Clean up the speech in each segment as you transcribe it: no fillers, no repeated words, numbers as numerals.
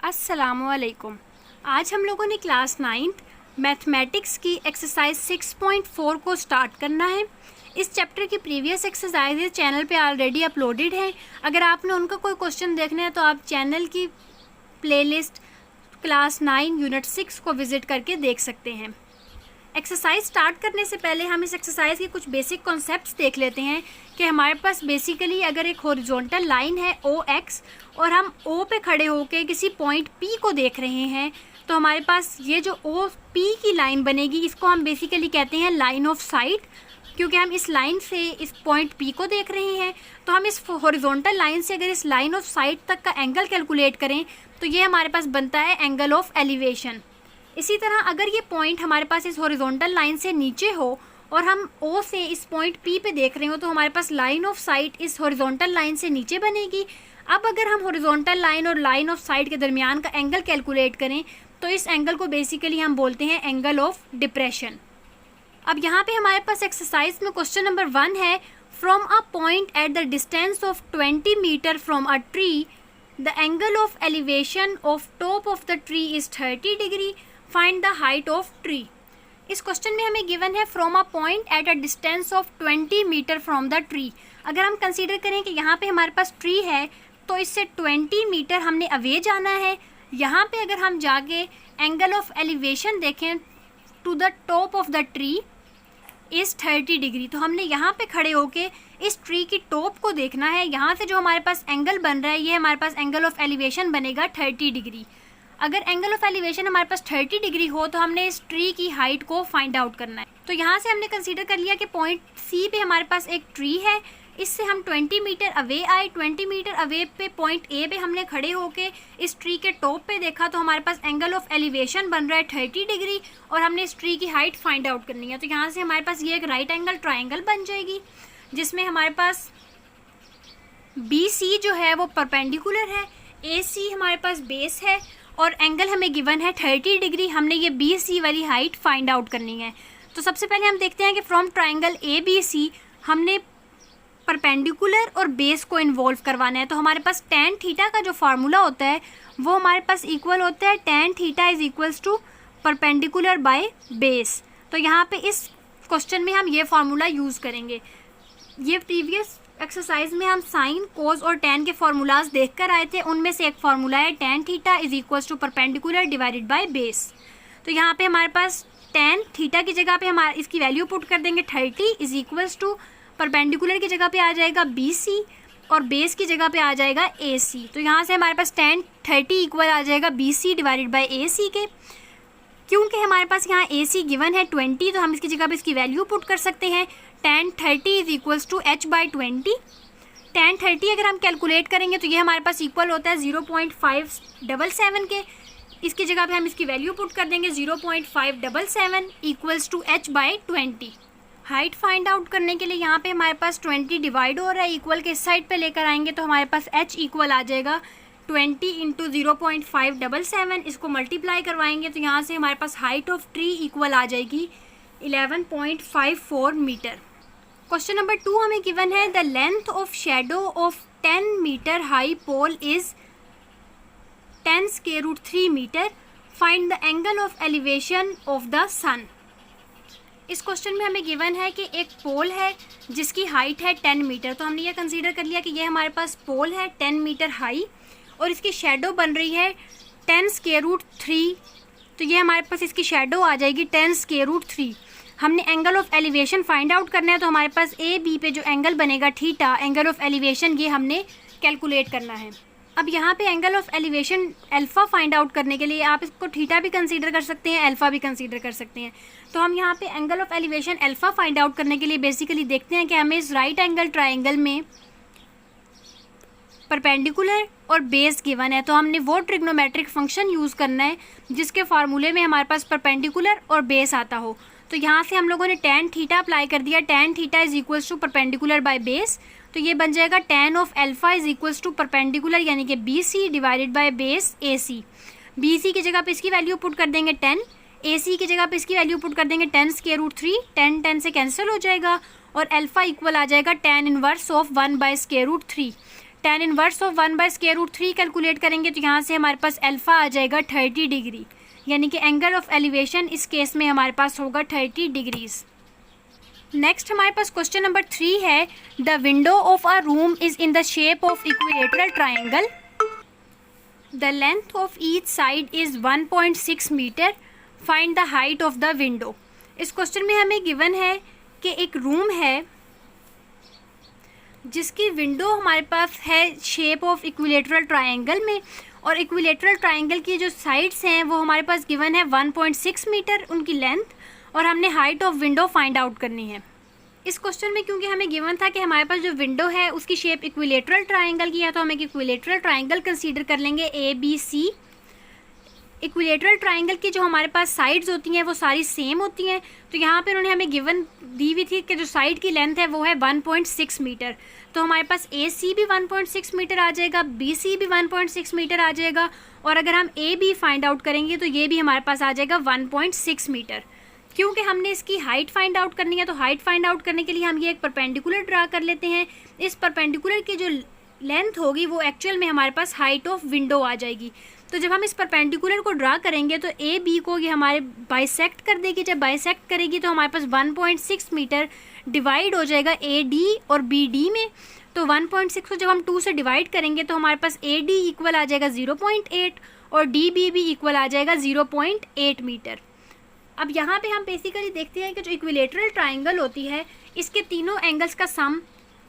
अस्सलामुअलैकुम। आज हम लोगों ने क्लास 9th मैथमेटिक्स की एक्सरसाइज 6.4 को स्टार्ट करना है। इस चैप्टर की प्रीवियस एक्सरसाइजेज चैनल पे ऑलरेडी अपलोडेड हैं। अगर आपने उनका कोई क्वेश्चन देखना है तो आप चैनल की प्लेलिस्ट क्लास 9 यूनिट 6 को विज़िट करके देख सकते हैं। एक्सरसाइज स्टार्ट करने से पहले हम इस एक्सरसाइज के कुछ बेसिक कॉन्सेप्ट्स देख लेते हैं कि हमारे पास बेसिकली अगर एक हॉरिजॉन्टल लाइन है OX और हम O पे खड़े होकर किसी पॉइंट P को देख रहे हैं तो हमारे पास ये जो OP की लाइन बनेगी इसको हम बेसिकली कहते हैं लाइन ऑफ साइट, क्योंकि हम इस लाइन से इस पॉइंट P को देख रहे हैं। तो हम इस हॉरिजॉन्टल लाइन से अगर इस लाइन ऑफ साइट तक का एंगल कैलकुलेट करें तो ये हमारे पास बनता है एंगल ऑफ एलिवेशन। इसी तरह अगर ये पॉइंट हमारे पास इस हॉरिजॉन्टल लाइन से नीचे हो और हम O से इस पॉइंट P पे देख रहे हो तो हमारे पास लाइन ऑफ साइट इस हॉरिजॉन्टल लाइन से नीचे बनेगी। अब अगर हम हॉरिजॉन्टल लाइन और लाइन ऑफ साइट के दरमियान का एंगल कैलकुलेट करें तो इस एंगल को बेसिकली हम बोलते हैं एंगल ऑफ डिप्रेशन। अब यहाँ पे हमारे पास एक्सरसाइज में क्वेश्चन नंबर 1 है, from a point at the distance of 20 metre from a tree the angle of elevation of top of the tree is 30 degree, find the height of tree. इस question में हमें given है from a point at a distance of 20 metre from the tree. अगर हम consider करें कि यहाँ पे हमारे पास ट्री है तो इससे 20 मीटर हमने अवे जाना है। यहाँ पे अगर हम जाके एंगल ऑफ एलिवेशन देखें to the top of the tree is 30 degree, तो हमने यहाँ पे खड़े होके इस ट्री की टॉप को देखना है। यहाँ से जो हमारे पास एंगल बन रहा है ये हमारे पास एंगल ऑफ एलिवेशन बनेगा 30 डिग्री। अगर एंगल ऑफ एलिवेशन हमारे पास 30 डिग्री हो तो हमने इस ट्री की हाइट को फाइंड आउट करना है। तो यहाँ से हमने कंसीडर कर लिया कि पॉइंट C पे हमारे पास एक ट्री है, इससे हम 20 मीटर अवे आए। 20 मीटर अवे पे पॉइंट A पे हमने खड़े होके इस ट्री के टॉप पे देखा तो हमारे पास एंगल ऑफ एलिवेशन बन रहा है 30 डिग्री और हमने इस ट्री की हाइट फाइंड आउट करनी है। तो यहाँ से हमारे पास ये एक राइट एंगल ट्राइंगल बन जाएगी जिसमें हमारे पास BC जो है वो परपेंडिकुलर है, AC हमारे पास बेस है और एंगल हमें गिवन है 30 डिग्री। हमने ये BC वाली हाइट फाइंड आउट करनी है। तो सबसे पहले हम देखते हैं कि फ्रॉम ट्राइंगल ABC हमने परपेंडिकुलर और बेस को इन्वॉल्व करवाना है। तो हमारे पास tan थीटा का जो फार्मूला होता है वो हमारे पास इक्वल होता है tan theta is equals to perpendicular by base. तो यहाँ पे इस क्वेश्चन में हम ये फार्मूला यूज़ करेंगे। ये प्रीवियस एक्सरसाइज में हम साइन, कोस और tan के फार्मूलाज देख कर आए थे, उनमें से एक फार्मूला है tan theta is equals to perpendicular divided by base. तो यहाँ पे हमारे पास tan थीटा की जगह पे हमारे इसकी वैल्यू पुट कर देंगे 30 इज इक्वल्स टू परपेंडिकुलर की जगह पे आ जाएगा BC और बेस की जगह पे आ जाएगा AC। तो यहाँ से हमारे पास tan 30 इक्वल आ जाएगा BC डिवाइडेड बाय AC के। क्योंकि हमारे पास यहाँ AC गिवन है 20 तो हम इसकी जगह पे इसकी वैल्यू पुट कर सकते हैं। tan 30 is equals to h/20। tan 30 अगर हम कैलकुलेट करेंगे तो ये हमारे पास इक्वल होता है 0.577 के। इसकी जगह पे हम इसकी वैल्यू पुट कर देंगे 0.577 equals to h/20। Height find out करने के लिए यहाँ पे हमारे पास 20 डिवाइड हो रहा है, इक्वल के इस साइड पे लेकर आएंगे तो हमारे पास h इक्वल आ जाएगा 20 इंटू 0.577। इसको मल्टीप्लाई करवाएंगे तो यहाँ से हमारे पास हाइट ऑफ ट्री इक्वल आ जाएगी 11.54 मीटर। क्वेश्चन नंबर 2 हमें गिवन है, the length of shadow of 10 metre high pole is 10√3 metre, find the angle of elevation of the sun. इस क्वेश्चन में हमें गिवन है कि एक पोल है जिसकी हाइट है 10 मीटर। तो हमने ये कंसीडर कर लिया कि ये हमारे पास पोल है 10 मीटर हाई और इसकी शेडो बन रही है 10√3। तो ये हमारे पास इसकी शेडो आ जाएगी 10√3। हमने angle of elevation find out करना है तो हमारे पास AB पे जो एंगल बनेगा थीटा, एंगल ऑफ एलिवेशन, ये हमने कैलकुलेट करना है। अब यहाँ पे angle of elevation alpha find out करने के लिए आप इसको थीटा भी कंसीडर कर सकते हैं, अल्फ़ा भी कंसीडर कर सकते हैं। तो हम यहाँ पे angle of elevation alpha find out करने के लिए बेसिकली देखते हैं कि हमें इस राइट एंगल ट्राइंगल में परपेंडिकुलर और बेस गिवन है तो हमने वो ट्रिग्नोमेट्रिक फंक्शन यूज़ करना है जिसके फार्मूले में हमारे पास परपेंडिकुलर और बेस आता हो। तो यहाँ से हम लोगों ने tan थीटा अप्लाई कर दिया, tan theta is equals to perpendicular by base. तो ये बन जाएगा tan of alpha is equals to perpendicular यानी कि BC divided by base AC। BC की जगह पे इसकी वैल्यू पुट कर देंगे 10, AC की जगह पे इसकी वैल्यू पुट कर देंगे 10√3। 10 से कैंसिल हो जाएगा और अल्फ़ा इक्वल आ जाएगा tan inverse of 1/√3। tan inverse of 1/√3 calculate करेंगे तो यहाँ से हमारे पास अल्फ़ा आ जाएगा 30 डिग्री, यानी कि एंगल ऑफ एलिवेशन इस केस में हमारे पास होगा 30 डिग्रीज़। नेक्स्ट हमारे पास क्वेश्चन नंबर 3 है, the window of a room is in the shape of equilateral triangle, the length of each side is 1.6 metre, find the height of the window. इस question में हमें given है कि एक room है जिसकी विंडो हमारे पास है शेप ऑफ इक्विलेटरल ट्रायंगल में, और इक्विलेटरल ट्रायंगल की जो साइड्स हैं वो हमारे पास गिवन है 1.6 मीटर उनकी लेंथ, और हमने height of window find out करनी है। इस क्वेश्चन में क्योंकि हमें गिवन था कि हमारे पास जो विंडो है उसकी शेप इक्विलेटरल ट्रायंगल की है, तो हम एक इक्विलेटरल ट्रायंगल कंसीडर कर लेंगे ABC। इक्विलेटरल ट्रायंगल की जो हमारे पास साइड्स होती हैं वो सारी सेम होती हैं, तो यहाँ पे उन्होंने हमें गिवन दी हुई थी कि जो साइड की लेंथ है वो है 1.6 मीटर, तो हमारे पास AC भी 1.6 मीटर आ जाएगा, BC भी 1.6 मीटर आ जाएगा, और अगर हम AB फाइंड आउट करेंगे तो ये भी हमारे पास आ जाएगा 1.6 मीटर। क्योंकि हमने इसकी हाइट फाइंड आउट करनी है, तो हाइट फाइंड आउट करने के लिए हम ये एक परपेंडिकुलर ड्रा कर लेते हैं। इस परपेंडिकुलर की जो लेंथ होगी वो एक्चुअल में हमारे पास हाइट ऑफ विंडो आ जाएगी। तो जब हम इस परपेंडिकुलर को ड्रा करेंगे तो ए बी को ये हमारे बाइसेक्ट कर देगी, जब बाइसेक्ट करेगी तो हमारे पास 1.6 मीटर डिवाइड हो जाएगा ए डी और बी डी में। तो 1.6 को जब हम 2 से डिवाइड करेंगे तो हमारे पास ए डी इक्वल आ जाएगा 0.8 और डी बी भी इक्वल आ जाएगा 0.8 मीटर। अब यहाँ पे हम बेसिकली देखते हैं कि जो इक्विलेटरल ट्राइंगल होती है इसके तीनों एंगल्स का सम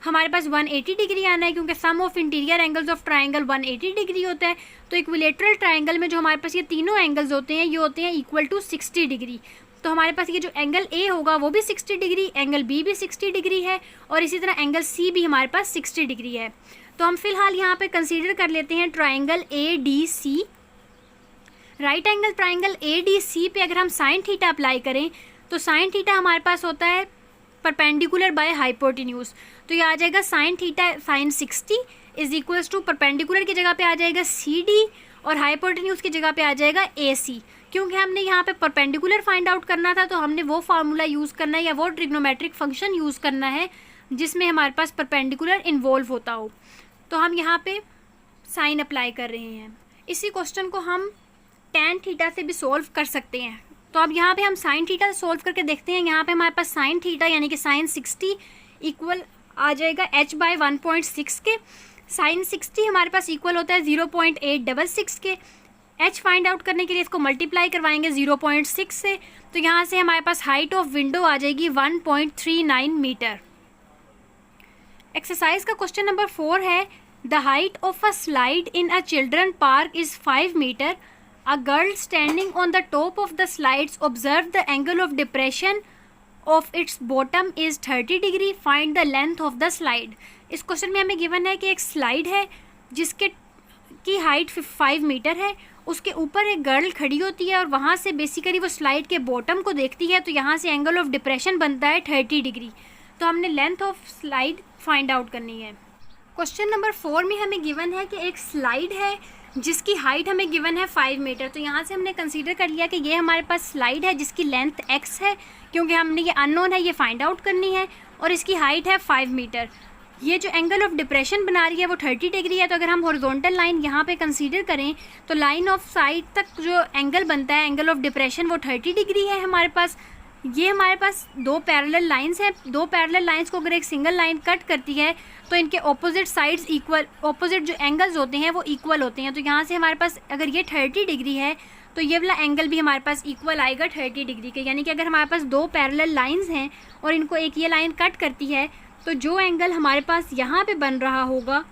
हमारे पास 180 डिग्री आना है, क्योंकि sum of interior angles of triangle 180 degree होता है। तो इक्विलेटरल ट्राइंगल में जो हमारे पास ये तीनों एंगल्स होते हैं ये होते हैं इक्वल टू 60 डिग्री। तो हमारे पास ये जो एंगल ए होगा वो भी 60 डिग्री, एंगल बी भी 60 डिग्री है, और इसी तरह एंगल सी भी हमारे पास 60 डिग्री है। तो हम फिलहाल यहाँ पे कंसीडर कर लेते हैं triangle A D C. Right angle triangle A D C पे अगर हम साइन थीटा अप्लाई करें तो साइन थीटा हमारे पास होता है परपेंडिकुलर बाय हाइपोटेन्यूज, तो ये आ जाएगा sine theta sine 60 is equals to perpendicular की जगह पे आ जाएगा सी डी और हाइपोटेन्यूज की जगह पे आ जाएगा ए सी। क्योंकि हमने यहाँ पे परपेंडिकुलर फाइंड आउट करना था तो हमने वो फार्मूला यूज़ करना है या वो ट्रिग्नोमेट्रिक फंक्शन यूज़ करना है जिसमें हमारे पास परपेंडिकुलर इन्वॉल्व होता हो। तो हम यहाँ पे साइन अप्लाई कर रहे हैं। इसी क्वेश्चन को हम टैन थीटा से भी सोल्व कर सकते हैं। तो अब यहाँ पे हम साइन थीटा सोल्व करके देखते हैं। यहाँ पे हमारे पास साइन थीटा यानी कि साइन 60 इक्वल आ जाएगा h/1.6 के। साइन 60 हमारे पास इक्वल होता है 0.866 के। h फाइंड आउट करने के लिए इसको मल्टीप्लाई करवाएंगे 0.6 से, तो यहाँ से हमारे पास हाइट ऑफ विंडो आ जाएगी 1.39 मीटर। एक्सरसाइज का क्वेश्चन नंबर 4 है, the height of a slide in a children park is 5 metre. A girl standing on the top of the slides observed the angle of depression of its bottom is 30 degree. Find the length of the slide. इस question में हमें given है कि एक slide है जिसके की height 5 metre है, उसके ऊपर एक गर्ल खड़ी होती है और वहाँ से बेसिकली वो स्लाइड के बॉटम को देखती है, तो यहाँ से एंगल ऑफ डिप्रेशन बनता है 30 डिग्री। तो हमने length of slide find out करनी है। क्वेश्चन नंबर 4 में हमें गिवन है कि एक स्लाइड है जिसकी हाइट हमें गिवन है 5 मीटर। तो यहाँ से हमने कंसीडर कर लिया कि ये हमारे पास स्लाइड है जिसकी लेंथ x है, क्योंकि हमने ये अननोन है ये फाइंड आउट करनी है, और इसकी हाइट है 5 मीटर। ये जो एंगल ऑफ डिप्रेशन बना रही है वो 30 डिग्री है। तो अगर हम हॉरिजॉन्टल लाइन यहाँ पे कंसीडर करें तो लाइन ऑफ साइड तक जो एंगल बनता है एंगल ऑफ डिप्रेशन वो 30 डिग्री है हमारे पास। ये हमारे पास दो पैरेलल लाइंस हैं। दो पैरेलल लाइंस को अगर एक सिंगल लाइन कट करती है तो इनके ऑपोजिट साइड्स इक्वल, ऑपोजिट जो एंगल्स होते हैं वो इक्वल होते हैं। तो यहाँ से हमारे पास अगर ये 30 डिग्री है तो ये वाला एंगल भी हमारे पास इक्वल आएगा 30 डिग्री के। यानी कि अगर हमारे पास दो पैरेलल लाइंस हैं और इनको एक ये लाइन कट करती है तो जो एंगल हमारे पास यहाँ पे बन रहा होगा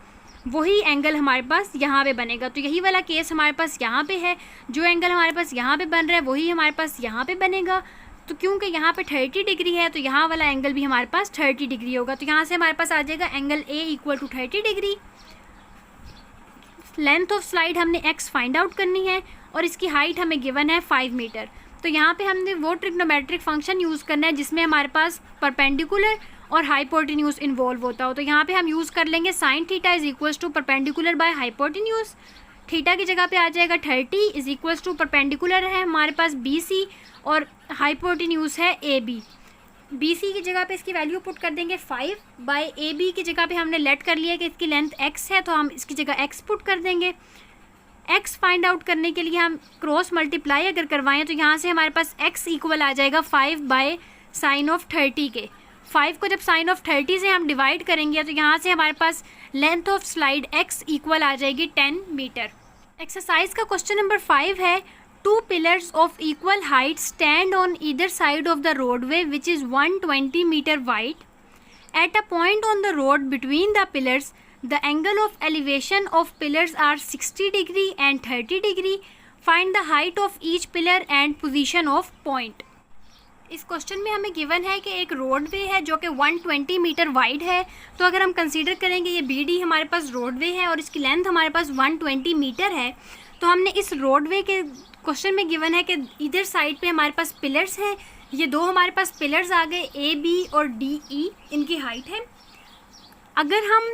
वही एंगल हमारे पास यहाँ पे बनेगा। तो यही वाला केस हमारे पास यहाँ पे है, जो एंगल हमारे पास यहाँ पे बन रहा है वही हमारे पास यहाँ पे बनेगा। तो क्योंकि यहाँ पे 30 डिग्री है तो यहाँ वाला एंगल भी हमारे पास 30 डिग्री होगा। तो यहाँ से हमारे पास आ जाएगा angle A equal to 30 degree. Length of slide हमने x फाइंड आउट करनी है और इसकी हाइट हमें गिवन है 5 मीटर। तो यहाँ पे हमने वो ट्रिग्नोमेट्रिक फंक्शन यूज़ करना है जिसमें हमारे पास परपेंडिकुलर और हाइपोटेन्यूज इन्वॉल्व होता हो। तो यहाँ पे हम यूज़ कर लेंगे sine theta is equals to perpendicular by hypotenuse. Theta की जगह पे आ जाएगा 30 इज इक्वल्स टू परपेंडिकुलर है हमारे पास BC और हाइपोटेन्यूज है AB। बी सी की जगह पे इसकी वैल्यू पुट कर देंगे 5 बाय ए बी की जगह पे हमने लेट कर लिया कि इसकी लेंथ x है, तो हम इसकी जगह x पुट कर देंगे। x फाइंड आउट करने के लिए हम क्रॉस मल्टीप्लाई अगर करवाएं तो यहाँ से हमारे पास x इक्वल आ जाएगा 5 बाय साइन ऑफ 30 के। 5 को जब साइन ऑफ 30 से हम डिवाइड करेंगे तो यहाँ से हमारे पास length of slide x equal आ जाएगी 10 मीटर। एक्सरसाइज का क्वेश्चन नंबर 5 है, 2 pillars of equal height stand on either side of the roadway which is 120 meter wide. At a point on the road between the pillars, the angle of elevation of pillars are 60 degree and 30 degree. Find the height of each pillar and position of point. इस question में हमें given है कि एक roadway है जो कि 120 metre wide है। तो अगर हम कंसीडर करेंगे ये बी डी हमारे पास रोडवे है और इसकी लेंथ हमारे पास 120 मीटर है, तो हमने इस रोडवे के क्वेश्चन में गिवन है कि इधर साइड पे हमारे पास पिलर्स हैं। ये दो हमारे पास पिलर्स आ गए ए बी और डी ई, इनकी हाइट है। अगर हम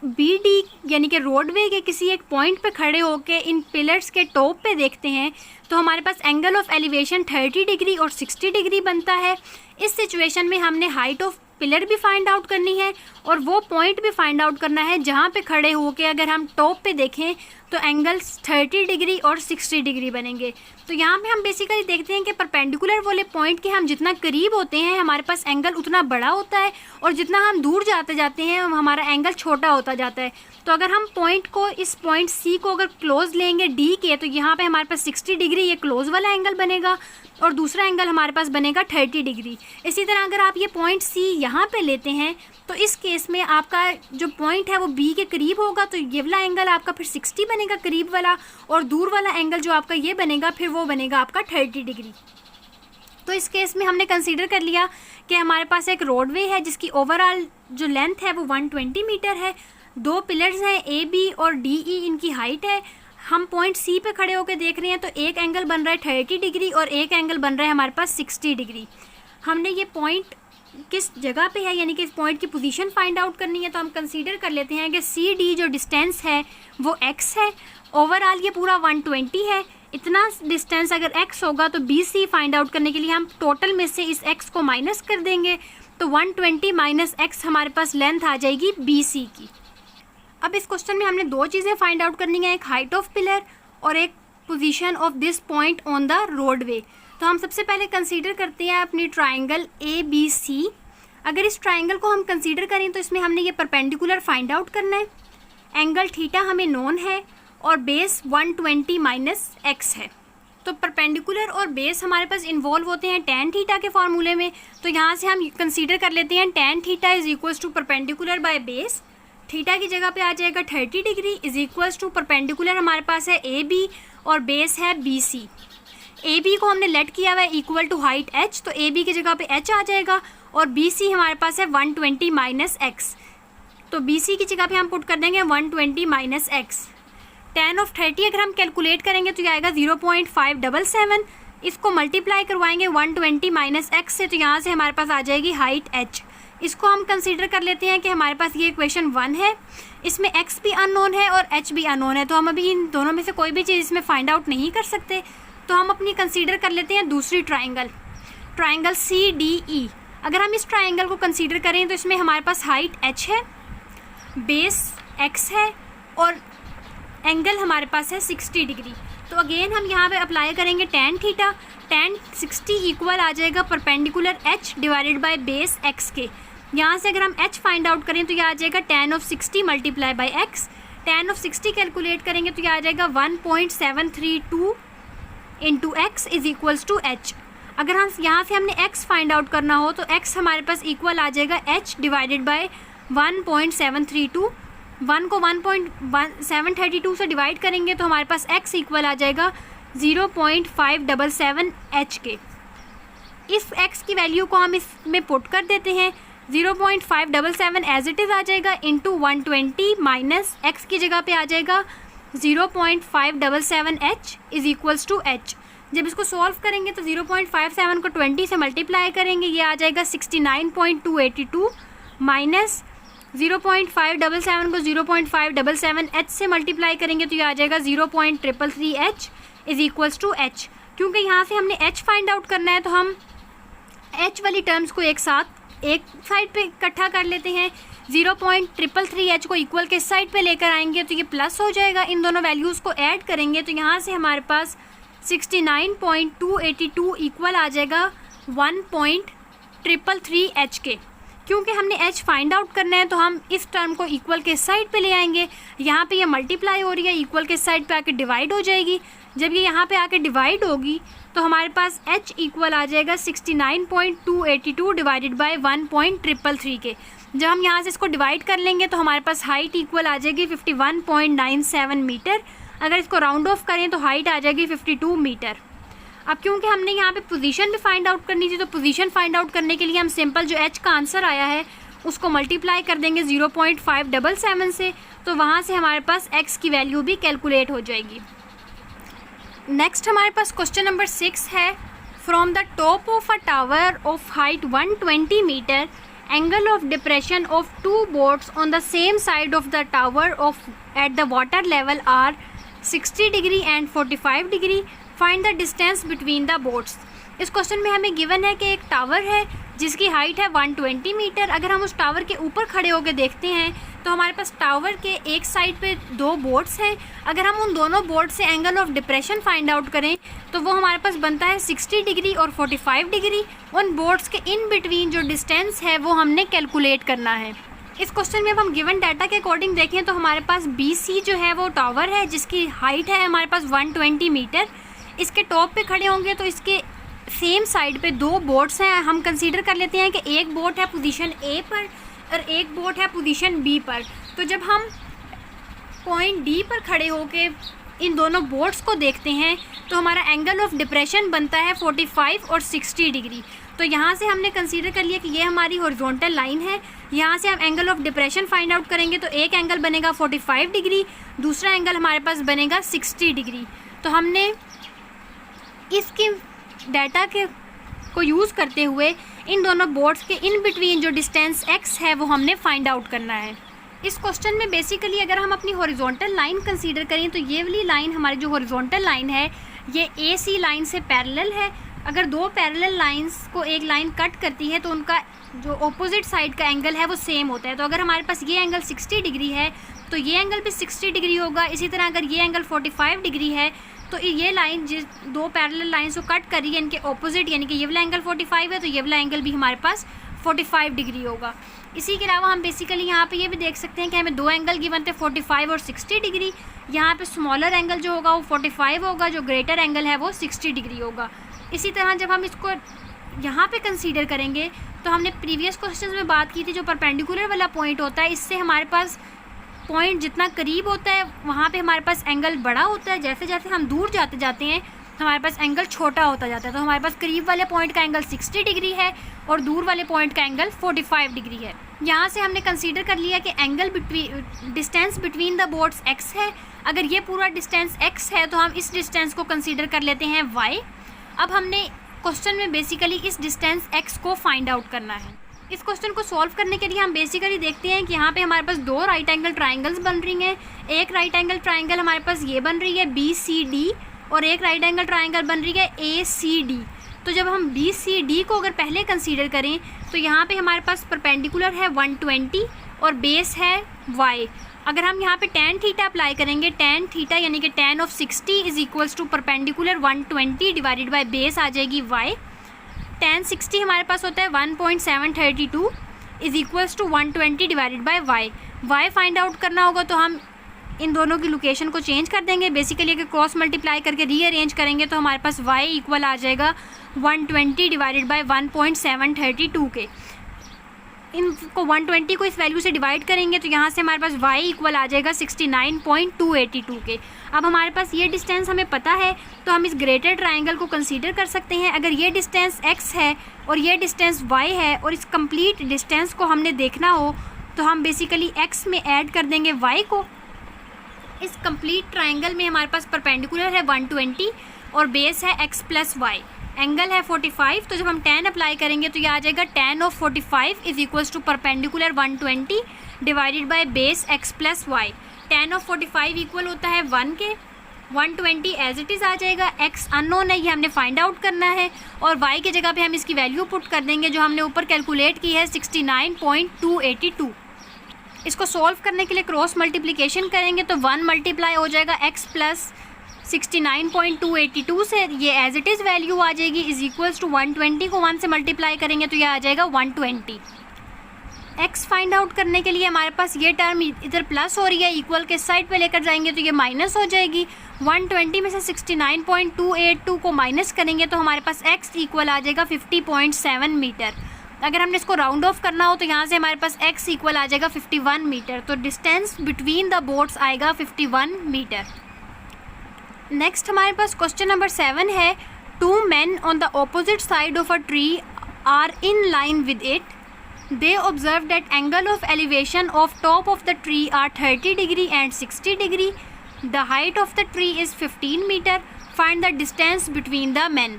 बी डी यानी कि रोडवे के किसी एक पॉइंट पे खड़े होकर इन पिलर्स के टॉप पे देखते हैं तो हमारे पास एंगल ऑफ एलिवेशन 30 डिग्री और 60 डिग्री बनता है। इस सिचुएशन में हमने हाइट ऑफ पिलर भी फाइंड आउट करनी है और वो पॉइंट भी फाइंड आउट करना है जहाँ पे खड़े होके अगर हम टॉप पे देखें तो एंगल्स 30 डिग्री और 60 डिग्री बनेंगे। तो यहाँ पे हम बेसिकली देखते हैं कि परपेंडिकुलर वाले पॉइंट के हम जितना करीब होते हैं हमारे पास एंगल उतना बड़ा होता है और जितना हम दूर जाते जाते हैं हमारा एंगल छोटा होता जाता है। तो अगर हम पॉइंट को इस पॉइंट सी को अगर क्लोज लेंगे डी के, तो यहाँ पे हमारे पास 60 डिग्री ये क्लोज वाला एंगल बनेगा और दूसरा एंगल हमारे पास बनेगा 30 डिग्री। इसी तरह अगर आप ये पॉइंट सी यहाँ पे लेते हैं तो इस केस में आपका जो पॉइंट है वो बी के करीब होगा, तो ये वाला एंगल आपका फिर 60 बनेगा करीब वाला, और दूर वाला एंगल जो आपका ये बनेगा फिर वो बनेगा आपका 30 डिग्री। तो इस केस में हमने कंसीडर कर लिया कि हमारे पास एक रोडवे है जिसकी ओवरऑल जो लेंथ है वो 120 मीटर है। दो पिलर्स हैं ए बी और डी ई, इनकी हाइट है। हम पॉइंट सी पे खड़े होकर देख रहे हैं तो एक एंगल बन रहा है 30 डिग्री और एक एंगल बन रहा है हमारे पास 60 डिग्री। हमने ये पॉइंट किस जगह पे है यानी कि इस पॉइंट की पोजीशन फाइंड आउट करनी है, तो हम कंसीडर कर लेते हैं कि सी डी जो डिस्टेंस है वो x है। ओवरऑल ये पूरा 120 है। इतना डिस्टेंस अगर x होगा तो बी सी फाइंड आउट करने के लिए हम टोटल में से इस x को माइनस कर देंगे, तो 120 माइनस x हमारे पास लेंथ आ जाएगी बी सी की। अब इस क्वेश्चन में हमने दो चीज़ें फाइंड आउट करनी है, एक हाइट ऑफ पिलर और एक position of this point on the roadway. तो हम सबसे पहले कंसीडर करते हैं अपनी ट्राइंगल ए बी सी। अगर इस ट्राइंगल को हम कंसीडर करें तो इसमें हमने ये परपेंडिकुलर फाइंड आउट करना है। एंगल थीटा हमें नोन है और बेस 120 माइनस एक्स है। तो परपेंडिकुलर और बेस हमारे पास इन्वॉल्व होते हैं टेन थीटा के फार्मूले में। तो यहाँ से हम कंसीडर कर लेते हैं tan theta is equals to perpendicular by base. Theta की जगह पे आ जाएगा 30 degree is equals to perpendicular हमारे पास है ए बी और बेस है बी सी। ए बी को हमने लेट किया हुआ है इक्वल टू हाइट एच, तो ए बी की जगह पे एच आ जाएगा और बी सी हमारे पास है 120 माइनस एक्स। तो बी सी की जगह पे हम पुट कर देंगे 120 माइनस एक्स। टेन ऑफ 30 अगर हम कैलकुलेट करेंगे तो ये आएगा 0.577। इसको मल्टीप्लाई करवाएंगे 120 माइनस एक्स से, तो यहाँ से हमारे पास आ जाएगी हाइट एच। इसको हम कंसीडर कर लेते हैं कि हमारे पास ये इक्वेशन 1 है, इसमें x भी अननोन है और h भी अननोन है, तो हम अभी इन दोनों में से कोई भी चीज़ इसमें फाइंड आउट नहीं कर सकते। तो हम अपनी कंसीडर कर लेते हैं दूसरी ट्राइंगल सी डी ई। अगर हम इस ट्राइंगल को कंसीडर करें तो इसमें हमारे पास हाइट h है, बेस x है और एंगल हमारे पास है 60 डिग्री। तो अगेन हम यहाँ पे अप्लाई करेंगे टेन थीटा। टेन 60 इक्वल आ जाएगा perpendicular h divided by base x के। यहाँ से अगर हम h फाइंड आउट करें तो यह आ जाएगा tan of 60 multiply by x। Tan of 60 calculate करेंगे तो यह आ जाएगा 1.732 into x is equals to h। अगर हम यहाँ से हमने x फाइंड आउट करना हो तो x हमारे पास इक्वल आ जाएगा h डिवाइडेड बाय 1.732। 1 को 1.732 से डिवाइड करेंगे तो हमारे पास x इक्वल आ जाएगा 0.577 h के। इस x की वैल्यू को हम इसमें पुट कर देते हैं, 0.577 एज इट इज़ आ जाएगा इंटू 120 माइनस x की जगह पे आ जाएगा 0.577 h is equals to h। जब इसको सॉल्व करेंगे तो 0.57 को 20 से मल्टीप्लाई करेंगे, ये आ जाएगा 69.282 माइनस 0.577 को 0.577 h से मल्टीप्लाई करेंगे तो ये आ जाएगा 0.333 h is equals to h। क्योंकि यहाँ से हमने h फाइंड आउट करना है तो हम एच वाली टर्म्स को एक साथ एक साइड पे इकट्ठा कर लेते हैं, 0.333 को इक्वल के साइड पे लेकर आएंगे तो ये प्लस हो जाएगा। इन दोनों वैल्यूज़ को ऐड करेंगे तो यहाँ से हमारे पास 69.282 इक्वल आ जाएगा 1.333 के। क्योंकि हमने h फाइंड आउट करना है तो हम इस टर्म को इक्वल के साइड पे ले आएंगे। यहाँ पे ये मल्टीप्लाई हो रही है, इक्वल के साइड पे आके डिवाइड हो जाएगी। जब ये यहाँ पे आके डिवाइड होगी तो हमारे पास h इक्वल आ जाएगा 69.282 डिवाइडेड बाय 1.333 के। जब हम यहाँ से इसको डिवाइड कर लेंगे तो हमारे पास हाइट इक्वल आ जाएगी 51.97 मीटर। अगर इसको राउंड ऑफ करें तो हाइट आ जाएगी 52 मीटर। अब क्योंकि हमने यहाँ पे पोजीशन भी फाइंड आउट करनी थी तो पोजीशन फाइंड आउट करने के लिए हम सिंपल जो h का आंसर आया है उसको मल्टीप्लाई कर देंगे 0.577 से, तो वहाँ से हमारे पास x की वैल्यू भी कैलकुलेट हो जाएगी। नेक्स्ट हमारे पास क्वेश्चन नंबर 6 है, from the top of a tower of height 120 metre, angle of depression of 2 boats on the same side of the tower of at the water level are 60 degree and 45 degree, find the distance between the boats. इस question में हमें given है कि एक tower है जिसकी height है 120 metre. अगर हम उस टावर के ऊपर खड़े होकर देखते हैं तो हमारे पास टावर के एक साइड पे 2 बोट्स हैं। अगर हम उन दोनों बोट से angle of depression find out करें तो वो हमारे पास बनता है 60 डिग्री और 45 डिग्री। उन बोट्स के इन बिटवीन जो डिस्टेंस है वो हमने कैलकुलेट करना है। इस क्वेश्चन में अब हम गिवन डाटा के अकॉर्डिंग देखें तो हमारे पास BC जो है वो टावर है जिसकी हाइट है हमारे पास 120 मीटर। इसके टॉप पे खड़े होंगे तो इसके सेम साइड पे 2 बोट्स हैं। हम कंसीडर कर लेते हैं कि एक बोट है पोजीशन A पर और एक बोट है पोजीशन B पर। तो जब हम पॉइंट D पर खड़े होके इन दोनों बोट्स को देखते हैं तो हमारा एंगल ऑफ डिप्रेशन बनता है 45 और 60 डिग्री। तो यहाँ से हमने कंसीडर कर लिया कि ये हमारी हॉरिजॉन्टल लाइन है। यहाँ से हम angle of depression find out करेंगे तो एक एंगल बनेगा 45 डिग्री, दूसरा एंगल हमारे पास बनेगा 60 डिग्री। तो हमने इसके डाटा को यूज़ करते हुए इन दोनों बोट्स के इन बिटवीन जो डिस्टेंस x है वो हमने फाइंड आउट करना है। इस क्वेश्चन में बेसिकली अगर हम अपनी हॉरिजॉन्टल लाइन कंसीडर करें तो ये वाली लाइन हमारी जो हॉरिजॉन्टल लाइन है ये AC लाइन से पैरेलल है। अगर 2 पैरेलल लाइंस को एक लाइन कट करती है तो उनका जो ऑपोजिट साइड का एंगल है वो सेम होता है। तो अगर हमारे पास ये एंगल 60 डिग्री है तो ये एंगल भी 60 डिग्री होगा। इसी तरह अगर ये एंगल 45 डिग्री है तो ये लाइन जिस 2 पैरेलल लाइंस को कट कर रही है इनके ऑपोजिट यानी कि ये वाला एंगल 45 है तो ये वाला एंगल भी हमारे पास 45 डिग्री होगा। इसी के अलावा हम बेसिकली यहाँ पे ये भी देख सकते हैं कि हमें 2 एंगल गिवन थे 45 और 60 डिग्री। यहाँ पे स्मॉलर एंगल जो होगा वो 45 होगा, जो ग्रेटर एंगल है वो 60 डिग्री होगा। इसी तरह जब हम इसको यहाँ पे कंसीडर करेंगे तो हमने प्रीवियस क्वेश्चन में बात की थी जो परपेंडिकुलर वाला पॉइंट होता है इससे हमारे पास पॉइंट जितना करीब होता है वहाँ पे हमारे पास एंगल बड़ा होता है। जैसे जैसे हम दूर जाते जाते हैं हमारे पास एंगल छोटा होता जाता है। तो हमारे पास करीब वाले पॉइंट का एंगल 60 डिग्री है और दूर वाले पॉइंट का एंगल 45 डिग्री है। यहाँ से हमने कंसीडर कर लिया कि angle distance between the boats x है। अगर ये पूरा डिस्टेंस x है तो हम इस डिस्टेंस को कंसीडर कर लेते हैं y। अब हमने क्वेश्चन में बेसिकली इस डिस्टेंस x को फाइंड आउट करना है। इस क्वेश्चन को सॉल्व करने के लिए हम बेसिकली देखते हैं कि यहाँ पे हमारे पास 2 राइट एंगल ट्राइंगल्स बन रही हैं। एक राइट एंगल ट्राइंगल हमारे पास ये बन रही है BCD और एक राइट एंगल ट्राइंगल बन रही है ACD। तो जब हम BCD को अगर पहले कंसीडर करें तो यहाँ पे हमारे पास परपेंडिकुलर है 120 और बेस है y। अगर हम यहाँ पे tan थीटा अप्लाई करेंगे, tan थीटा यानी कि tan of 60 is equals to perpendicular 120 divided by base आ जाएगी y। tan 60 हमारे पास होता है 1.732 is equals to 120 divided by y find out करना होगा तो हम इन दोनों की लोकेशन को चेंज कर देंगे। बेसिकली अगर क्रॉस मल्टीप्लाई करके रीअरेंज करेंगे तो हमारे पास y इक्वल आ जाएगा 120 डिवाइडेड बाय 1.732 के। इनको 120 को इस वैल्यू से डिवाइड करेंगे तो यहाँ से हमारे पास y इक्वल आ जाएगा 69.282 के। अब हमारे पास ये डिस्टेंस हमें पता है तो हम इस ग्रेटर ट्राइंगल को कंसीडर कर सकते हैं। अगर ये डिस्टेंस x है और ये डिस्टेंस y है और इस कंप्लीट डिस्टेंस को हमने देखना हो तो हम बेसिकली x में ऐड कर देंगे y को। इस कंप्लीट ट्राइंगल में हमारे पास परपेंडिकुलर है 120 और बेस है x प्लस y, एंगल है 45। तो जब हम tan अप्लाई करेंगे तो ये आ जाएगा tan of 45 is equals to perpendicular 120 divided by base x plus y। tan of 45 equal होता है 1 के 120 एज इट इज़ आ जाएगा। x अननोन है, ये हमने फाइंड आउट करना है, और y की जगह पे हम इसकी वैल्यू पुट कर देंगे जो हमने ऊपर कैलकुलेट की है 69.282। इसको सॉल्व करने के लिए क्रॉस मल्टीप्लिकेशन करेंगे तो 1 मल्टीप्लाई हो जाएगा x प्लस 69.282 से, ये एज इट इज़ वैल्यू आ जाएगी, इज इक्वल्स टू 120 को 1 से मल्टीप्लाई करेंगे तो ये आ जाएगा 120। x फाइंड आउट करने के लिए हमारे पास ये टर्म इधर प्लस हो रही है, इक्वल के साइड पे लेकर जाएंगे तो ये माइनस हो जाएगी। 120 में से 69.282 को माइनस करेंगे तो हमारे पास x इक्वल आ जाएगा 50.7 मीटर। अगर हमने इसको राउंड ऑफ करना हो तो यहाँ से हमारे पास x इक्वल आ जाएगा 51 मीटर, तो डिस्टेंस बिटवीन द बोट्स आएगा 51 मीटर। नेक्स्ट हमारे पास क्वेश्चन नंबर 7 है, 2 men on the opposite side of a tree are in line with it. They observed that angle of elevation of top of the tree are 30 degree and 60 degree. The height of the tree is 15 meter. Find the distance between the men.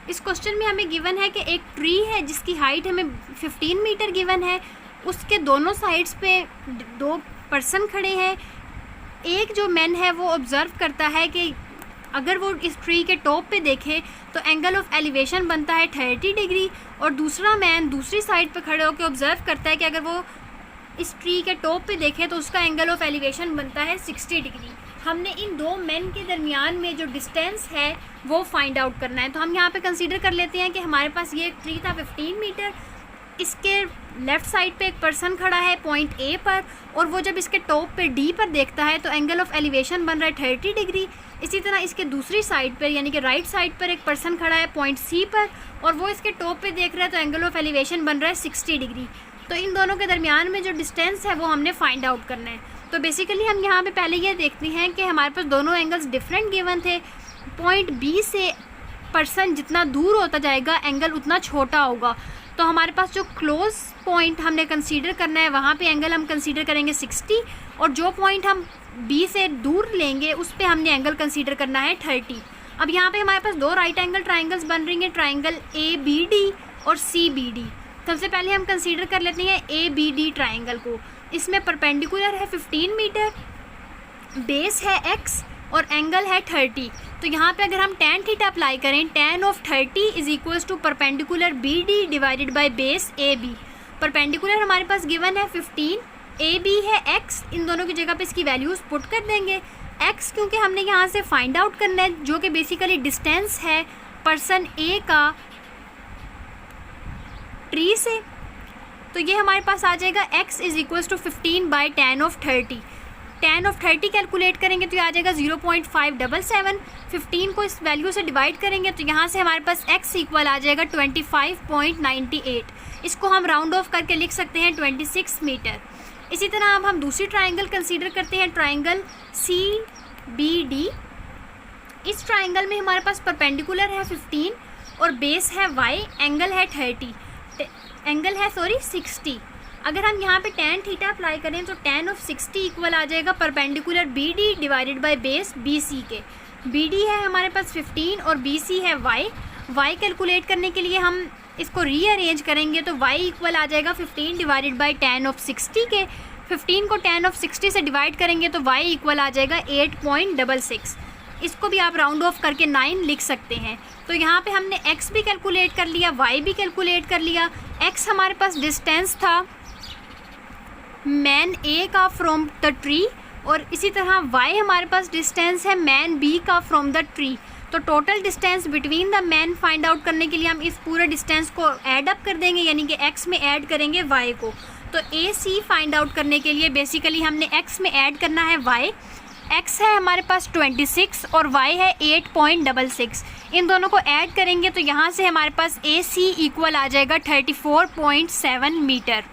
इस question में हमें given है कि एक tree है जिसकी height हमें 15 metre given है, उसके दोनों साइड्स पे 2 पर्सन खड़े हैं। एक जो मैन है वो ऑब्ज़र्व करता है कि अगर वो इस ट्री के टॉप पे देखे तो एंगल ऑफ एलिवेशन बनता है 30 डिग्री, और दूसरा मैन दूसरी साइड पे खड़े होकर ऑब्ज़र्व करता है कि अगर वो इस ट्री के टॉप पे देखे तो उसका एंगल ऑफ एलिवेशन बनता है 60 डिग्री। हमने इन दो मैन के दरमियान में जो डिस्टेंस है वो फाइंड आउट करना है। तो हम यहाँ पे कंसीडर कर लेते हैं कि हमारे पास ये ट्री था 15 मीटर, इसके लेफ़्ट साइड पे एक पर्सन खड़ा है पॉइंट A पर, और वो जब इसके टॉप पे D पर देखता है तो एंगल ऑफ एलिवेशन बन रहा है 30 डिग्री। इसी तरह इसके दूसरी साइड पर यानी कि राइट साइड पर एक पर्सन खड़ा है पॉइंट C पर, और वो इसके टॉप पे देख रहा है तो एंगल ऑफ एलिवेशन बन रहा है 60 डिग्री। तो इन दोनों के दरमियान में जो डिस्टेंस है वो हमने फाइंड आउट करना है। तो बेसिकली हम यहाँ पे पहले ये देखते हैं कि हमारे पास दोनों एंगल्स डिफरेंट गिवन थे। पॉइंट B से पर्सन जितना दूर होता जाएगा एंगल उतना छोटा होगा, तो हमारे पास जो क्लोज पॉइंट हमने कंसीडर करना है वहाँ पे एंगल हम कंसीडर करेंगे 60, और जो पॉइंट हम B से दूर लेंगे उस पे हमने एंगल कंसीडर करना है 30। अब यहाँ पे हमारे पास 2 राइट एंगल ट्राइंगल्स बन रही हैं, ट्राइंगल ABD और CBD। सबसे पहले हम कंसीडर कर लेते हैं ABD ट्राइंगल को। इसमें परपेंडिकुलर है 15 मीटर, बेस है x और एंगल है 30। तो यहाँ पे अगर हम tan थीटा अप्लाई करें, tan of 30 is equals to perpendicular BD divided by base AB। Perpendicular हमारे पास गिवन है 15, AB है x, इन दोनों की जगह पे इसकी वैल्यूज़ पुट कर देंगे। x क्योंकि हमने यहाँ से फाइंड आउट करना है जो कि बेसिकली डिस्टेंस है पर्सन A का ट्री से, तो ये हमारे पास आ जाएगा x is equals to 15 by tan of 30। tan of 30 calculate करेंगे तो ये आ जाएगा 0.577। 15 को इस वैल्यू से डिवाइड करेंगे तो यहाँ से हमारे पास x इक्वल आ जाएगा 25.98। इसको हम राउंड ऑफ करके लिख सकते हैं 26 मीटर। इसी तरह अब हम दूसरी ट्राइंगल कंसीडर करते हैं, ट्राइंगल CBD। इस ट्राइंगल में हमारे पास परपेंडिकुलर है 15 और बेस है y, एंगल है 60। अगर हम यहाँ पे tan थीटा अप्लाई करें तो tan ऑफ 60 इक्वल आ जाएगा perpendicular BD divided by base BC के। BD है हमारे पास 15 और BC है y कैलकुलेट करने के लिए हम इसको रीअरेंज करेंगे तो y इक्वल आ जाएगा 15 डिवाइडेड बाय tan ऑफ 60 के। 15 को tan ऑफ 60 से डिवाइड करेंगे तो y इक्वल आ जाएगा 8.66। इसको भी आप राउंड ऑफ करके 9 लिख सकते हैं। तो यहाँ पे हमने x भी कैलकुलेट कर लिया, y भी कैलकुलेट कर लिया। x हमारे पास डिस्टेंस था मैन A का फ्रॉम द ट्री, और इसी तरह y हमारे पास डिस्टेंस है मैन B का फ्रॉम द ट्री। तो total distance between the man find out करने के लिए हम इस पूरे डिस्टेंस को ऐड अप कर देंगे, यानी कि x में ऐड करेंगे y को। तो AC फाइंड आउट करने के लिए बेसिकली हमने x में ऐड करना है y। x है हमारे पास 26 और y है 8.66। इन दोनों को ऐड करेंगे तो यहाँ से हमारे पास AC इक्वल आ जाएगा 34.7 मीटर।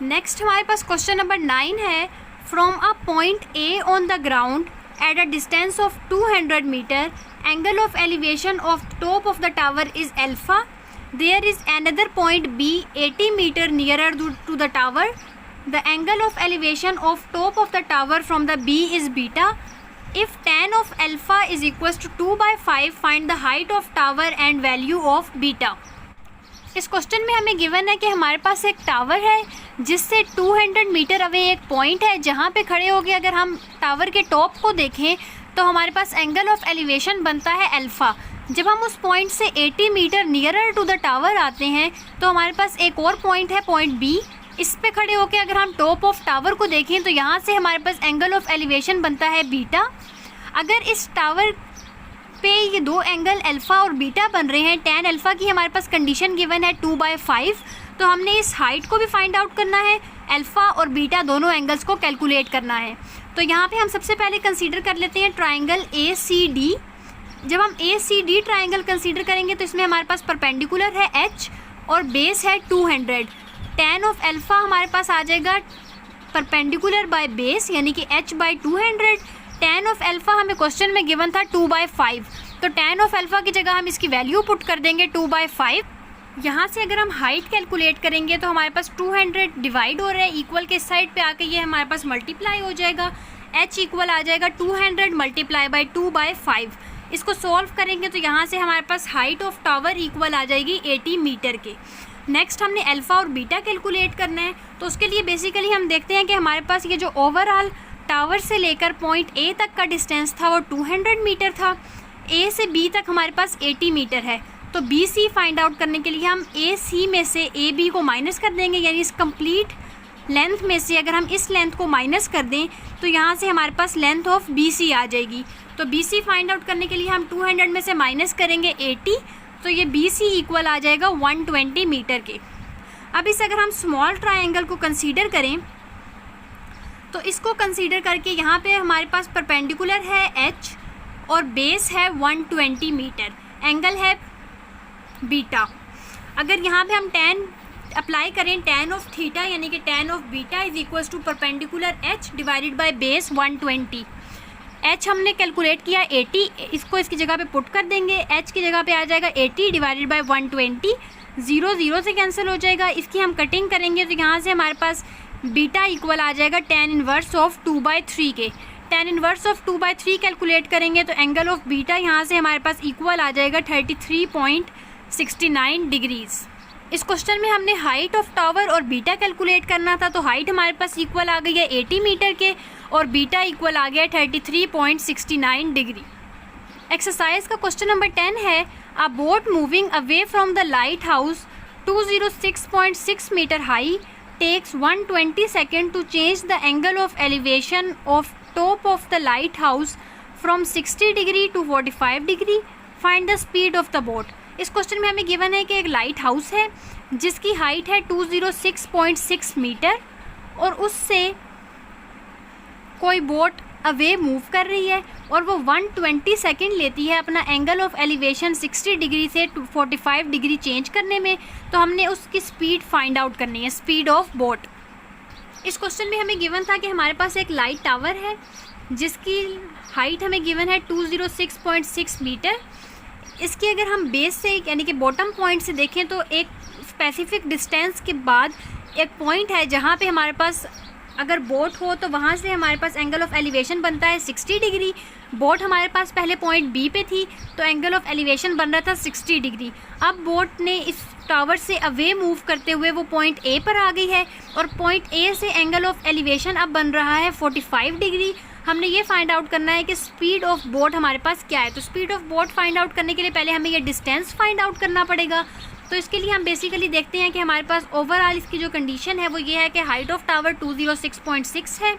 नेक्स्ट हमारे पास क्वेश्चन नंबर 9 है, from a point A on the ground at a distance of 200 metre, angle of elevation of top of the tower is alpha. There is another point B 80 metre nearer to the tower. The angle of elevation of top of the tower from the B is beta. If tan of alpha is equals to 2/5, find the height of tower and value of beta. इस question में हमें given है कि हमारे पास एक tower है जिससे 200 metre away एक पॉइंट है जहाँ पे खड़े हो गए अगर हम टावर के टॉप को देखें तो हमारे पास एंगल ऑफ एलिवेशन बनता है अल्फ़ा। जब हम उस पॉइंट से 80 metre nearer to the tower आते हैं तो हमारे पास एक और पॉइंट है, पॉइंट बी। इस पे खड़े होकर अगर हम टॉप ऑफ टावर को देखें तो यहाँ से हमारे पास एंगल ऑफ एलिवेशन बनता है बीटा। अगर इस टावर पे ये दो एंगल अल्फ़ा और बीटा बन रहे हैं, tan अल्फ़ा की हमारे पास कंडीशन गिवन है 2/5, तो हमने इस हाइट को भी फाइंड आउट करना है, अल्फ़ा और बीटा दोनों एंगल्स को कैलकुलेट करना है। तो यहाँ पे हम सबसे पहले कंसीडर कर लेते हैं ट्राइंगल ACD। जब हम ACD ट्राइंगल कंसीडर करेंगे तो इसमें हमारे पास परपेंडिकुलर है H और बेस है 200। tan ऑफ अल्फ़ा हमारे पास आ जाएगा परपेंडिकुलर बाय बेस यानी कि H/200। tan ऑफ अल्फ़ा हमें क्वेश्चन में गिवन था 2/5, तो tan ऑफ अल्फ़ा की जगह हम इसकी वैल्यू पुट कर देंगे 2/5। यहाँ से अगर हम हाइट कैलकुलेट करेंगे तो हमारे पास 200 डिवाइड हो रहा है, इक्वल के साइड पे आके ये हमारे पास मल्टीप्लाई हो जाएगा, H इक्वल आ जाएगा 200 मल्टीप्लाई बाई 2/5। इसको सॉल्व करेंगे तो यहाँ से हमारे पास हाइट ऑफ टावर इक्वल आ जाएगी 80 मीटर के। नेक्स्ट हमने अल्फ़ा और बीटा कैलकुलेट करना है, तो उसके लिए बेसिकली हम देखते हैं कि हमारे पास ये जो ओवरऑल टावर से लेकर पॉइंट A तक का डिस्टेंस था वो 200 मीटर था, A से B तक हमारे पास 80 मीटर है। तो BC फाइंड आउट करने के लिए हम AC में से AB को माइनस कर देंगे, यानी इस कंप्लीट लेंथ में से अगर हम इस लेंथ को माइनस कर दें तो यहाँ से हमारे पास लेंथ ऑफ BC आ जाएगी। तो BC फाइंड आउट करने के लिए हम 200 में से माइनस करेंगे 80, तो ये BC इक्वल आ जाएगा 120 मीटर के। अब इस अगर हम स्मॉल ट्रायंगल को कंसीडर करें तो इसको कंसीडर करके यहाँ पे हमारे पास परपेंडिकुलर है H और बेस है 120 मीटर, एंगल है बीटा। अगर यहाँ पे हम tan अप्लाई करें, tan ऑफ थीटा यानी कि tan of beta is equals to perpendicular H divided by base 120। H हमने कैलकुलेट किया 80, इसको इसकी जगह पे पुट कर देंगे, H की जगह पे आ जाएगा 80 डिवाइडेड बाय 120, 0 0 से कैंसिल हो जाएगा। इसकी हम कटिंग करेंगे तो यहाँ से हमारे पास बीटा इक्वल आ जाएगा tan इनवर्स ऑफ 2/3 के। tan इनवर्स ऑफ 2/3 कैलकुलेट करेंगे तो एंगल ऑफ बीटा यहाँ से हमारे पास इक्वल आ जाएगा 33.69 डिग्रीज़। इस क्वेश्चन में हमने हाइट ऑफ टावर और बीटा कैलकुलेट करना था, तो हाइट हमारे पास इक्वल आ गई है 80 मीटर के और बीटा इक्वल आ गया 33.69 डिग्री। एक्सरसाइज का क्वेश्चन नंबर 10 है, a boat moving away from the lighthouse 206.6 metre high takes 120 seconds to change the angle of elevation of top of the lighthouse from 60 degree to 45 degree. Find the speed of the boat. इस question में हमें given है कि एक light house है जिसकी height है 206.6 metre और उससे कोई बोट अवे मूव कर रही है और वो 120 सेकेंड लेती है अपना एंगल ऑफ एलिवेशन 60 डिग्री से 45 डिग्री चेंज करने में। तो हमने उसकी स्पीड फाइंड आउट करनी है, स्पीड ऑफ बोट। इस क्वेश्चन में हमें गिवन था कि हमारे पास एक लाइट टावर है जिसकी हाइट हमें गिवन है 206.6 मीटर। इसकी अगर हम बेस से यानी कि बॉटम पॉइंट से देखें तो एक स्पेसिफिक डिस्टेंस के बाद एक पॉइंट है जहाँ पे हमारे पास अगर बोट हो तो वहाँ से हमारे पास एंगल ऑफ एलिवेशन बनता है 60 डिग्री। बोट हमारे पास पहले पॉइंट बी पे थी तो एंगल ऑफ एलिवेशन बन रहा था 60 डिग्री। अब बोट ने इस टावर से अवे मूव करते हुए वो पॉइंट ए पर आ गई है और पॉइंट ए से एंगल ऑफ एलिवेशन अब बन रहा है 45 डिग्री। हमने ये फाइंड आउट करना है कि स्पीड ऑफ बोट हमारे पास क्या है। तो speed of boat find out करने के लिए पहले हमें ये डिस्टेंस फाइंड आउट करना पड़ेगा। तो इसके लिए हम बेसिकली देखते हैं कि हमारे पास ओवरऑल इसकी जो कंडीशन है वो ये है कि हाइट ऑफ टावर 206.6 है,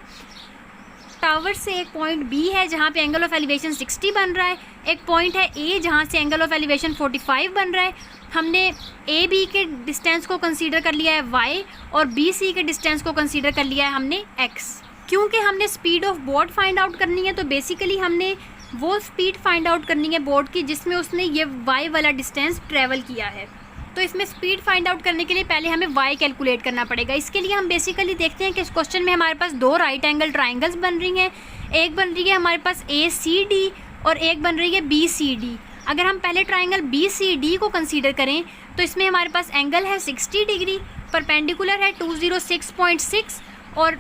टावर से एक पॉइंट बी है जहाँ पे एंगल ऑफ एलिवेशन 60 बन रहा है, एक पॉइंट है ए जहाँ से एंगल ऑफ एलिवेशन 45 बन रहा है। हमने ए बी के डिस्टेंस को कंसीडर कर लिया है वाई और बी सी के डिस्टेंस को कंसीडर कर लिया है हमने एक्स। क्योंकि हमने speed of boat find out करनी है तो बेसिकली हमने वो स्पीड फाइंड आउट करनी है बोट की जिसमें उसने ये वाई वाला डिस्टेंस ट्रैवल किया है। तो इसमें स्पीड फाइंड आउट करने के लिए पहले हमें y कैलकुलेट करना पड़ेगा। इसके लिए हम बेसिकली देखते हैं कि इस क्वेश्चन में हमारे पास दो राइट एंगल ट्राइंगल्स बन रही हैं, एक बन रही है हमारे पास ACD और एक बन रही है BCD। अगर हम पहले ट्राइंगल BCD को कंसीडर करें तो इसमें हमारे पास एंगल है 60 डिग्री, परपेंडिकुलर है 206.6 और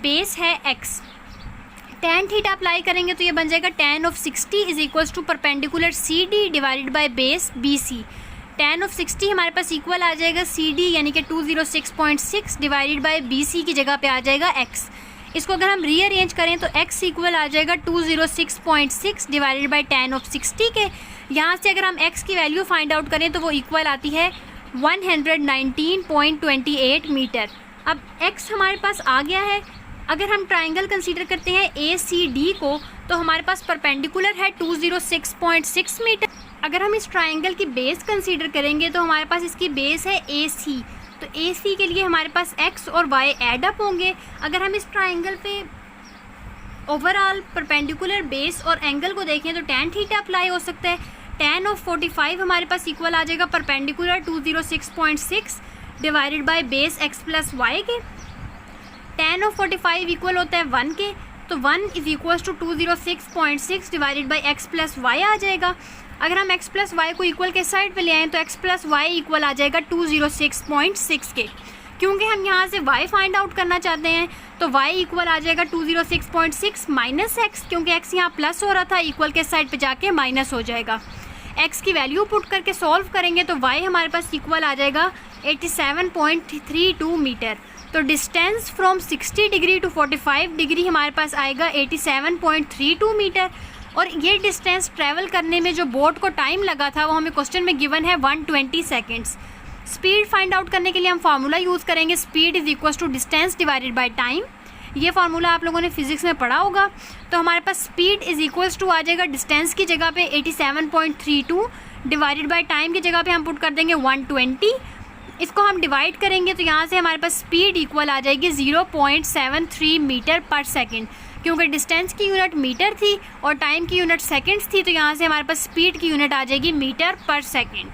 बेस है x। tan थीटा अप्लाई करेंगे तो ये बन जाएगा tan of 60 is equals to perpendicular CD divided by base BC। tan of 60 हमारे पास इक्वल आ जाएगा CD यानी कि 206.6 डिवाइडेड बाय BC की जगह पे आ जाएगा x। इसको अगर हम रीअरेंज करें तो x इक्वल आ जाएगा 206.6 डिवाइडेड बाई 10 ऑफ 60 के। यहाँ से अगर हम x की वैल्यू फाइंड आउट करें तो वो इक्वल आती है 119.28 मीटर। अब x हमारे पास आ गया है। अगर हम ट्राइंगल कंसीडर करते हैं ACD को तो हमारे पास परपेंडिकुलर है 206.6 मीटर। अगर हम इस ट्राइंगल की बेस कंसीडर करेंगे तो हमारे पास इसकी बेस है AC, तो AC के लिए हमारे पास x और y ऐड अप होंगे। अगर हम इस ट्राइंगल पे ओवरऑल परपेंडिकुलर बेस और एंगल को देखें तो tan थीटा अप्लाई हो सकता है। tan ऑफ 45 हमारे पास इक्वल आ जाएगा perpendicular 206.6 divided by base x plus y के। tan ऑफ 45 इक्वल होता है 1 के, तो 1 is equals to 206.6 divided by x plus y आ जाएगा। अगर हम x प्लस वाई को इक्वल के साइड पे ले आएँ तो x प्लस वाई इक्वल आ जाएगा 206.6 के। क्योंकि हम यहाँ से y फाइंड आउट करना चाहते हैं तो y इक्वल आ जाएगा 206.6 माइनस x, क्योंकि x यहाँ प्लस हो रहा था, इक्वल के साइड पे जाके माइनस हो जाएगा। x की वैल्यू पुट करके सॉल्व करेंगे तो y हमारे पास इक्वल आ जाएगा 87.32 मीटर। तो distance from 60 degree to 45 degree हमारे पास आएगा 87.32 मीटर। और ये डिस्टेंस ट्रैवल करने में जो बोट को टाइम लगा था वो हमें क्वेश्चन में गिवन है 120 सेकेंड्स। स्पीड फाइंड आउट करने के लिए हम फार्मूला यूज़ करेंगे, speed is equal to distance divided by time. ये फार्मूला आप लोगों ने फिजिक्स में पढ़ा होगा। तो हमारे पास स्पीड इज इक्वल्स टू आ जाएगा डिस्टेंस की जगह पे 87.32 डिवाइडेड बाय टाइम की जगह पे हम पुट कर देंगे 120। इसको हम डिवाइड करेंगे तो यहाँ से हमारे पास स्पीड इक्वल आ जाएगी 0.73 मीटर पर सेकेंड। क्योंकि डिस्टेंस की यूनिट मीटर थी और टाइम की यूनिट सेकेंड्स थी, तो यहाँ से हमारे पास स्पीड की यूनिट आ जाएगी मीटर पर सेकेंड।